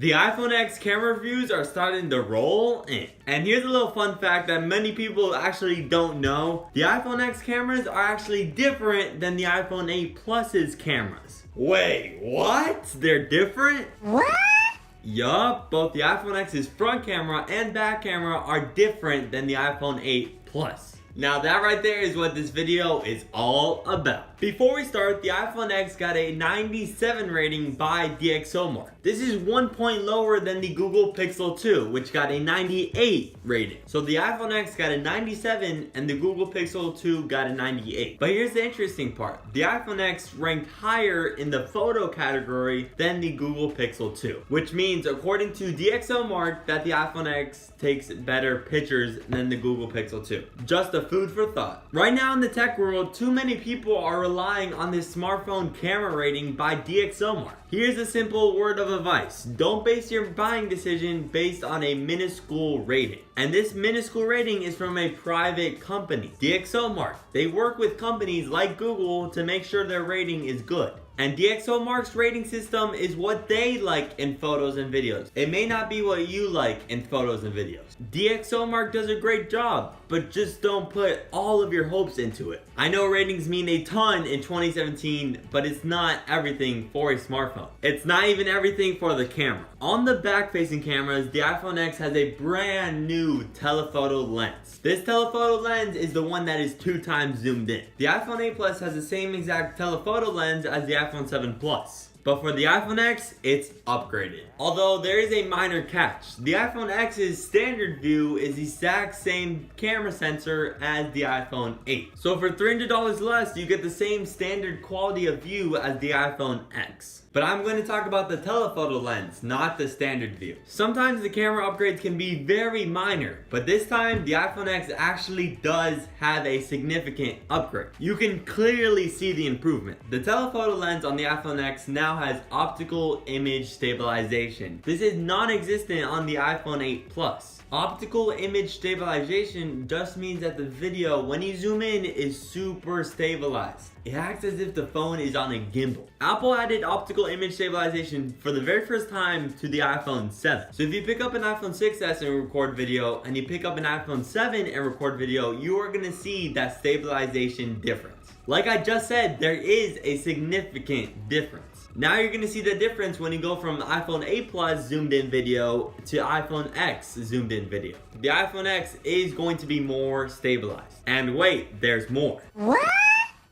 The iPhone X camera reviews are starting to roll in. And here's a little fun fact that many people actually don't know. The iPhone X cameras are actually different than the iPhone 8 Plus's cameras. Wait, what? They're different? What? Yup, both the iPhone X's front camera and back camera are different than the iPhone 8 Plus. Now that right there is what this video is all about. Before we start, the iPhone X got a 97 rating by DxOMark. This is 1 point lower than the Google Pixel 2, which got a 98 rating. So the iPhone X got a 97 and the Google Pixel 2 got a 98. But here's the interesting part. The iPhone X ranked higher in the photo category than the Google Pixel 2, which means according to DxOMark that the iPhone X takes better pictures than the Google Pixel 2. Just a food for thought. Right now in the tech world, too many people are relying on this smartphone camera rating by DxOMark. Here's a simple word of advice. Don't base your buying decision based on a minuscule rating. And this minuscule rating is from a private company, DxOMark. They work with companies like Google to make sure their rating is good. And DxOMark's rating system is what they like in photos and videos. It may not be what you like in photos and videos. DxOMark does a great job, but just don't put all of your hopes into it. I know ratings mean a ton in 2017, but it's not everything for a smartphone. It's not even everything for the camera. On the back-facing cameras, the iPhone X has a brand new telephoto lens. This telephoto lens is the one that is 2 times zoomed in. The iPhone 8 Plus has the same exact telephoto lens as the iPhone 7 Plus. But for the iPhone X, it's upgraded. Although there is a minor catch. The iPhone X's standard view is the exact same camera sensor as the iPhone 8. So for $300 less, you get the same standard quality of view as the iPhone X. But I'm going to talk about the telephoto lens, not the standard view. Sometimes the camera upgrades can be very minor, but this time the iPhone X actually does have a significant upgrade. You can clearly see the improvement. The telephoto lens on the iPhone X now has optical image stabilization. This is non-existent on the iPhone 8 Plus. Optical image stabilization just means that the video, when you zoom in, is super stabilized. It acts as if the phone is on a gimbal. Apple added optical image stabilization for the very first time to the iPhone 7. So if you pick up an iPhone 6s and record video, and you pick up an iPhone 7 and record video, you are going to see that stabilization difference. Like I just said, there is a significant difference. Now you're going to see the difference when you go from iPhone 8 Plus zoomed in video to iPhone X zoomed in video. The iPhone X is going to be more stabilized. And wait, there's more. What?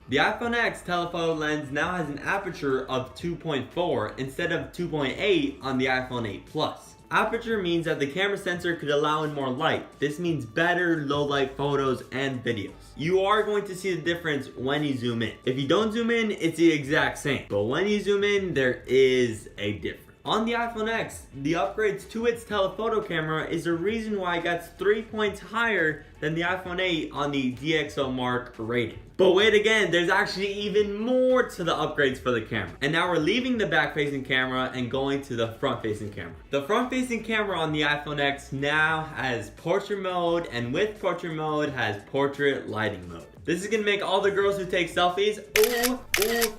The iPhone X telephoto lens now has an aperture of 2.4 instead of 2.8 on the iPhone 8 Plus. Aperture means that the camera sensor could allow in more light. This means better low light photos and videos. You are going to see the difference when you zoom in. If you don't zoom in, it's the exact same. But when you zoom in, there is a difference. On the iPhone X, the upgrades to its telephoto camera is the reason why it gets 3 points higher than the iPhone 8 on the DxOMark rating. But wait again, there's actually even more to the upgrades for the camera. And now we're leaving the back-facing camera and going to the front-facing camera. The front-facing camera on the iPhone X now has portrait mode, and with portrait mode has portrait lighting mode. This is gonna make all the girls who take selfies,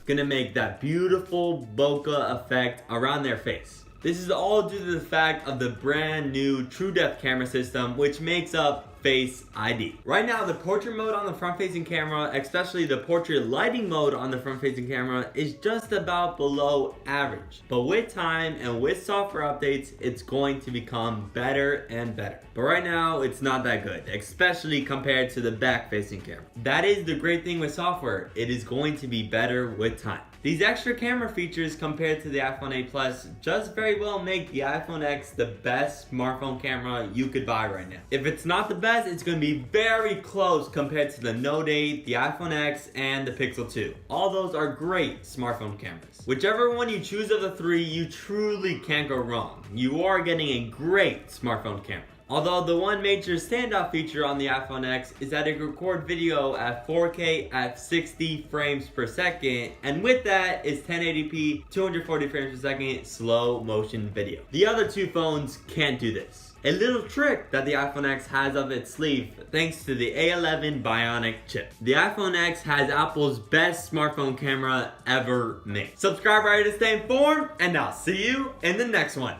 gonna make that beautiful bokeh effect around their face. This is all due to the fact of the brand new True Depth camera system, which makes up Face ID. Right now, the portrait mode on the front-facing camera, especially the portrait lighting mode on the front-facing camera, is just about below average. But with time and with software updates, it's going to become better and better. But right now, it's not that good, especially compared to the back-facing camera. That is the great thing with software. It is going to be better with time. These extra camera features compared to the iPhone 8 Plus just very well make the iPhone X the best smartphone camera you could buy right now. If it's not the best, it's going to be very close compared to the Note 8, the iPhone X, and the Pixel 2. All those are great smartphone cameras. Whichever one you choose of the three, you truly can't go wrong. You are getting a great smartphone camera. Although the one major standout feature on the iPhone X is that it can record video at 4K at 60 frames per second, and with that is 1080p 240 frames per second slow motion video. The other two phones can't do this. A little trick that the iPhone X has up its sleeve thanks to the A11 Bionic chip. The iPhone X has Apple's best smartphone camera ever made. Subscribe right here to stay informed, and I'll see you in the next one.